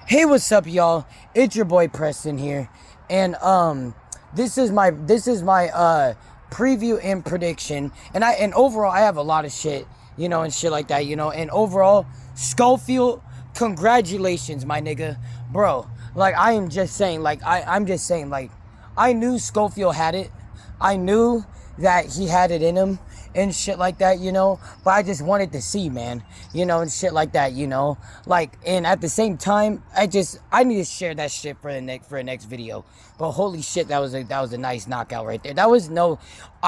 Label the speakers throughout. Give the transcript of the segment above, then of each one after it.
Speaker 1: Hey, what's up, y'all? It's your boy Preston here, and this is my preview and prediction, and overall I have a lot of shit, and shit like that, and overall Schofield, congratulations, my nigga, bro. Like I am just saying, I'm just saying, I knew Schofield had it, I knew that he had it in him and shit like that, but I just wanted to see, man, and shit like that, and at the same time, I need to share that shit for the next video. But holy shit, that was a nice knockout right there. I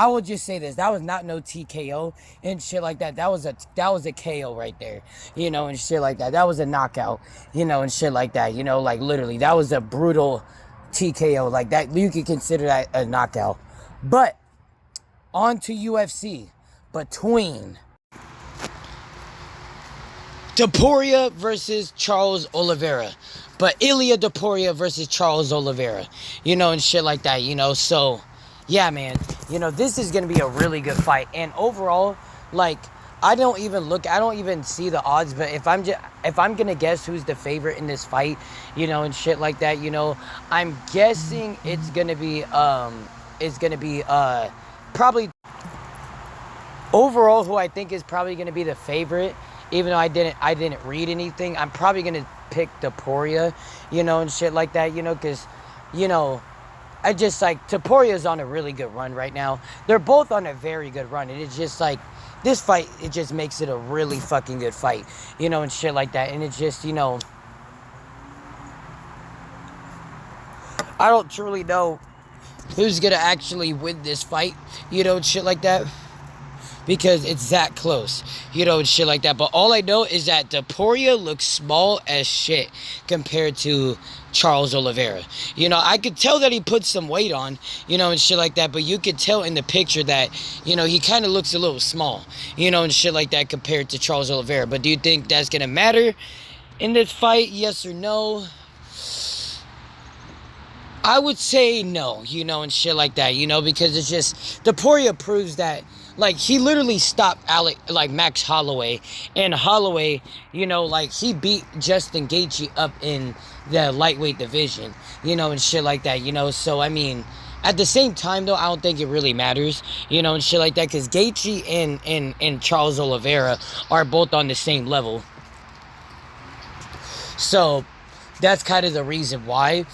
Speaker 1: will just say this, that was not no TKO and shit like that. That was a KO right there, and shit like that. That was a knockout, and shit like that, like literally, that was a brutal TKO like that. You could consider that a knockout. But on to UFC between Topuria versus Charles Oliveira. But Ilia Topuria versus Charles Oliveira. And shit like that, So, yeah, man. This is going to be a really good fight. And overall, I don't even see the odds, but if I'm going to guess who's the favorite in this fight, and shit like that, I'm guessing it's going to be probably overall who I think is probably going to be the favorite, even though I didn't read anything. I'm probably going to pick Topuria, and shit like that, because, I just Topuria's on a really good run right now. They're both on a very good run, and it's just this fight, it just makes it a really fucking good fight, and shit like that. And it's just, I don't truly know who's gonna actually win this fight, and shit like that, because it's that close, and shit like that. But all I know is that Topuria looks small as shit compared to Charles Oliveira. I could tell that he put some weight on, and shit like that, but you could tell in the picture that, he kind of looks a little small, and shit like that compared to Charles Oliveira. But do you think that's gonna matter in this fight? Yes or no? I would say no, and shit like that, because it's just, Topuria proves that, he literally stopped Max Holloway, and Holloway, he beat Justin Gaethje up in the lightweight division, and shit like that, so, I mean, at the same time, though, I don't think it really matters, and shit like that, because Gaethje and Charles Oliveira are both on the same level, so that's kind of the reason why,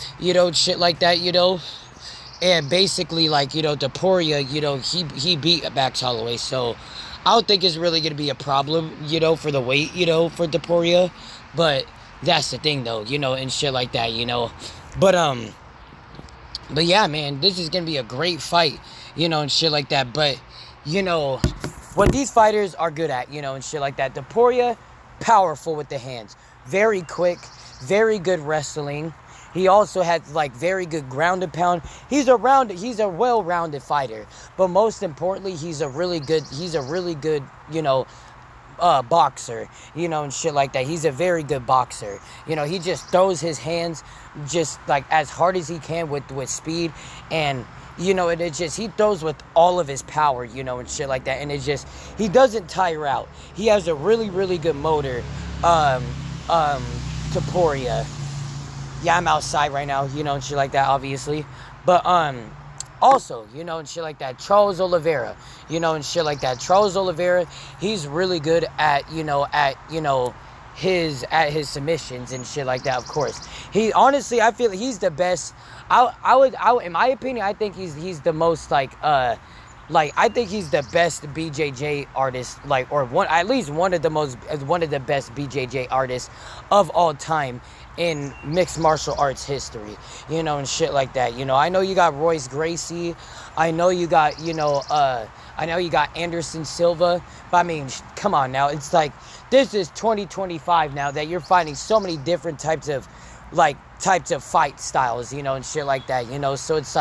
Speaker 1: shit like that, and basically, Topuria, he beat Max Holloway, so I don't think it's really going to be a problem, for the weight, for Topuria, but that's the thing, though, and shit like that, but yeah, man, this is going to be a great fight, and shit like that, but, what these fighters are good at, and shit like that. Topuria, powerful with the hands, very quick, very good wrestling. He also has very good ground and pound. He's a well-rounded fighter. But most importantly, he's a really good, boxer, and shit like that. He's a very good boxer. He just throws his hands just as hard as he can with speed, and and it just, he throws with all of his power, and shit like that. And it's just, he doesn't tire out. He has a really, really good motor. Topuria. Yeah, I'm outside right now, and shit like that, obviously. But, also, and shit like that. Charles Oliveira, and shit like that. Charles Oliveira, he's really good at, his submissions and shit like that, of course. He, honestly, I feel he's the best. In my opinion, I think he's the most, I think he's the best BJJ artist, at least one of the best BJJ artists of all time in mixed martial arts history, and shit like that. I know you got Royce Gracie, I know you got, Anderson Silva, but I mean, come on now, it's this is 2025 now that you're finding so many different types of fight styles, and shit like that, so it's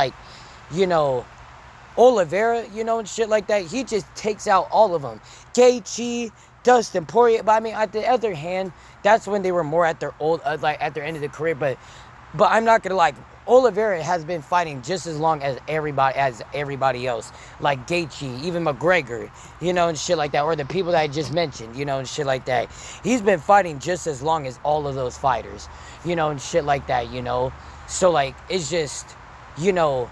Speaker 1: Oliveira, and shit like that, he just takes out all of them. Gaethje, Dustin Poirier, but I mean, on the other hand, that's when they were more at their at their end of the career, but But I'm not gonna like. Oliveira has been fighting just as long as everybody else, like Gaethje, even McGregor, you know, and shit like that, or the people that I just mentioned, you know, and shit like that. He's been fighting just as long as all of those fighters, you know, and shit like that, you know. So like it's just, you know,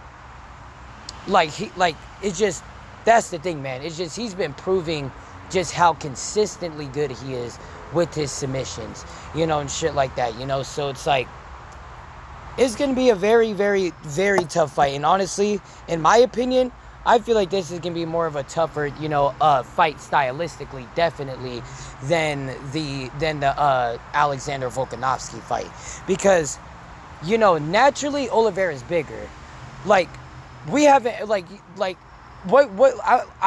Speaker 1: it's just, that's the thing, man. It's just he's been proving just how consistently good he is with his submissions, you know, and shit like that, you know. So it's like, it's going to be a very, very, very tough fight. And honestly, in my opinion, I feel like this is going to be more of a tougher, you know, fight stylistically, definitely, than the Alexander Volkanovski fight. Because, you know, naturally, Oliveira is bigger. Like, we haven't, I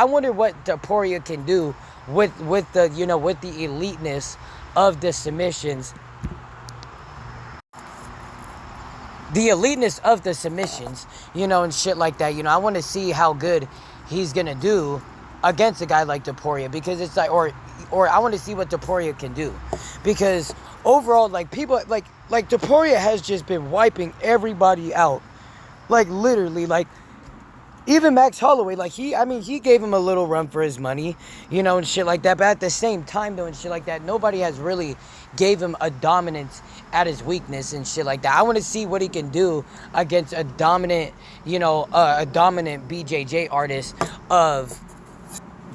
Speaker 1: wonder what Topuria can do with the, you know, with the eliteness of the submissions. The eliteness of the submissions, you know, and shit like that. You know, I want to see how good he's going to do against a guy like Topuria, because it's like, or I want to see what Topuria can do, because overall, like, people, like Topuria has just been wiping everybody out, like, literally, like, even Max Holloway, like, he gave him a little run for his money, you know, and shit like that. But at the same time, though, and shit like that, nobody has really gave him a dominance at his weakness and shit like that. I want to see what he can do against a dominant, you know, a dominant BJJ artist of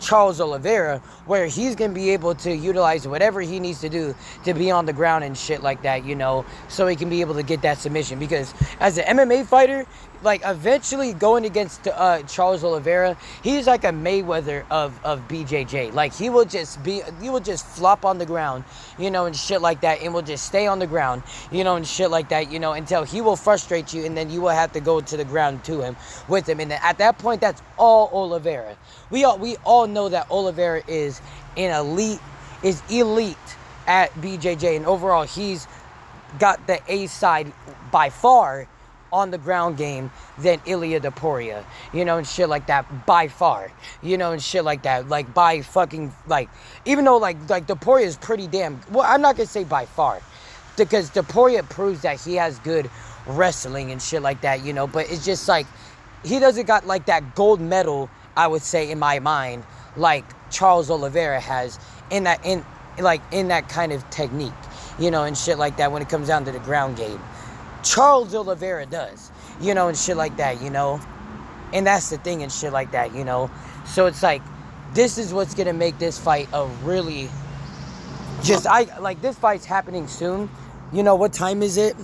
Speaker 1: Charles Oliveira, where he's going to be able to utilize whatever he needs to do to be on the ground and shit like that, you know, so he can be able to get that submission. Because as an MMA fighter, like, eventually going against Charles Oliveira, he's like a Mayweather of BJJ. Like, he will just flop on the ground, you know, and shit like that, and will just stay on the ground, you know, and shit like that, you know, until he will frustrate you, and then you will have to go to the ground to him, with him. And then at that point, that's all Oliveira. We all know that Oliveira is elite at BJJ, and overall, he's got the A side by far on the ground game than Ilia Topuria, you know, and shit like that, by far, you know, and shit like that, like, by fucking, like, even though, like Topuria is pretty damn, well, I'm not gonna say by far, because Topuria proves that he has good wrestling and shit like that, you know, but it's just, like, he doesn't got, like, that gold medal, I would say, in my mind, like Charles Oliveira has, in that kind of technique, you know, and shit like that, when it comes down to the ground game. Charles Oliveira does, you know, and shit like that, you know, and that's the thing and shit like that, you know. So it's like, this is what's gonna make this fight a really, just, this fight's happening soon. You know, what time is it?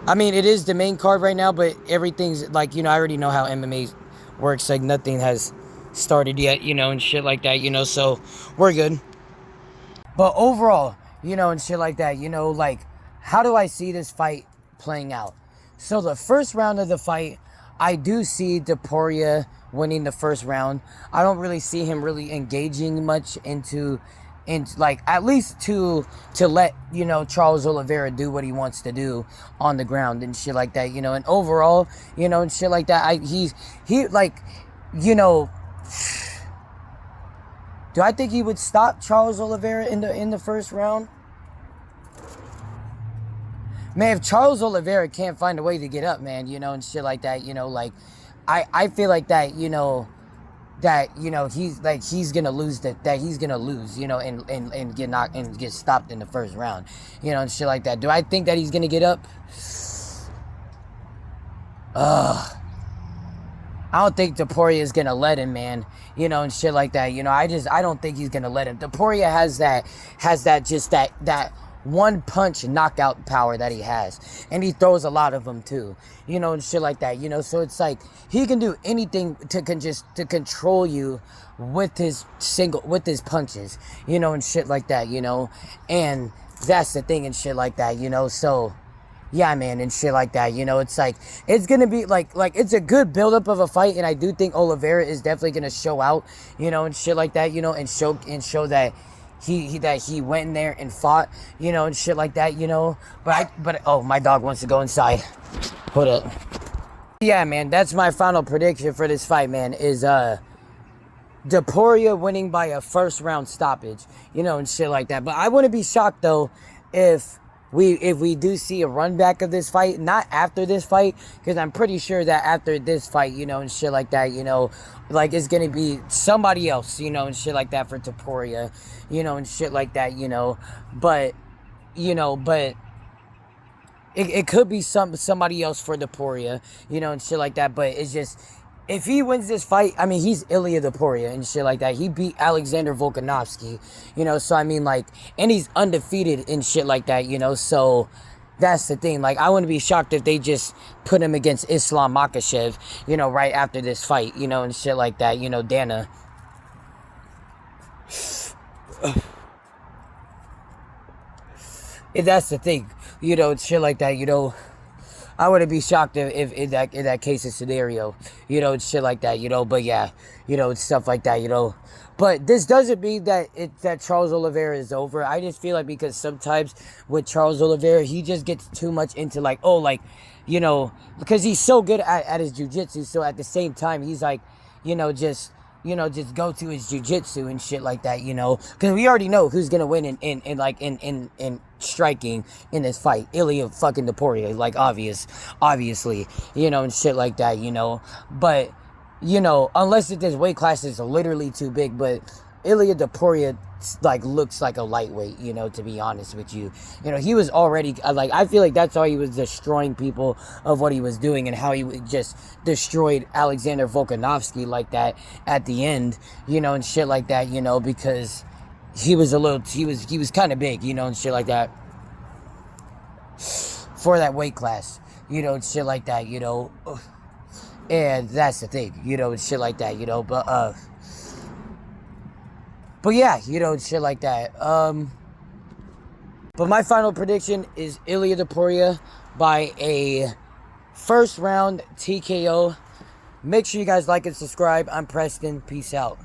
Speaker 1: I mean, it is the main card right now, but everything's, like, you know, I already know how MMA works, like, nothing has started yet, you know, and shit like that, you know, so we're good. But overall, you know, and shit like that, you know, like, how do I see this fight playing out? So the first round of the fight, I do see Topuria winning the first round. I don't really see him really engaging much into like, at least to let, you know, Charles Oliveira do what he wants to do on the ground and shit like that, you know. And overall, you know, and shit like that, he like, you know, do I think he would stop Charles Oliveira in the first round? Man, if Charles Oliveira can't find a way to get up, man, you know, and shit like that, you know, like, I feel like that, you know, he's gonna lose, you know, and get knocked and get stopped in the first round, you know, and shit like that. Do I think that he's gonna get up? I don't think Topuria is gonna let him, man, you know, and shit like that, you know. I don't think he's gonna let him. Topuria has that one punch knockout power that he has, and he throws a lot of them too, you know, and shit like that, you know. So it's like, he can do anything to control you with his punches, you know, and shit like that, you know. And that's the thing and shit like that, you know. So yeah, man, and shit like that, you know. It's like, it's gonna be like it's a good buildup of a fight, and I do think Oliveira is definitely gonna show out, you know, and shit like that, you know, and show that he went in there and fought, you know, and shit like that, you know. But oh, my dog wants to go inside. Hold up. Yeah, man, that's my final prediction for this fight, man, is Topuria winning by a first round stoppage, you know, and shit like that. But I wouldn't be shocked, though, if if we do see a run back of this fight, not after this fight, because I'm pretty sure that after this fight, you know, and shit like that, you know, like it's gonna be somebody else, you know, and shit like that for Topuria, you know, and shit like that, you know, but it could be somebody else for Topuria, you know, and shit like that, but it's just, if he wins this fight, I mean, he's Ilia Topuria and shit like that. He beat Alexander Volkanovski, you know, so I mean, like, and he's undefeated and shit like that, you know, so that's the thing. Like, I wouldn't be shocked if they just put him against Islam Makhachev, you know, right after this fight, you know, and shit like that, you know, Dana. If that's the thing, you know, shit like that, you know. I wouldn't be shocked if in that case of scenario, you know, shit like that, you know. But yeah, you know, stuff like that, you know. But this doesn't mean that that Charles Oliveira is over. I just feel like because sometimes with Charles Oliveira, he just gets too much into like, oh, like, you know, because he's so good at his jiu-jitsu. So at the same time, he's like, you know, just go to his jiu-jitsu and shit like that, you know, because we already know who's gonna win in striking in this fight. Ilia fucking Topuria, like, obviously, you know, and shit like that, you know. But, you know, unless this weight class is literally too big, but Ilia Topuria, like, looks like a lightweight, you know, to be honest with you. You know, he was already, like, I feel like that's how he was destroying people of what he was doing and how he just destroyed Alexander Volkanovski like that at the end, you know, and shit like that, you know, because he was kind of big, you know, and shit like that for that weight class, you know, and shit like that, you know. And that's the thing, you know, and shit like that, you know, but yeah, you know, shit like that. But my final prediction is Ilia Topuria by a first round TKO. Make sure you guys like and subscribe. I'm Preston. Peace out.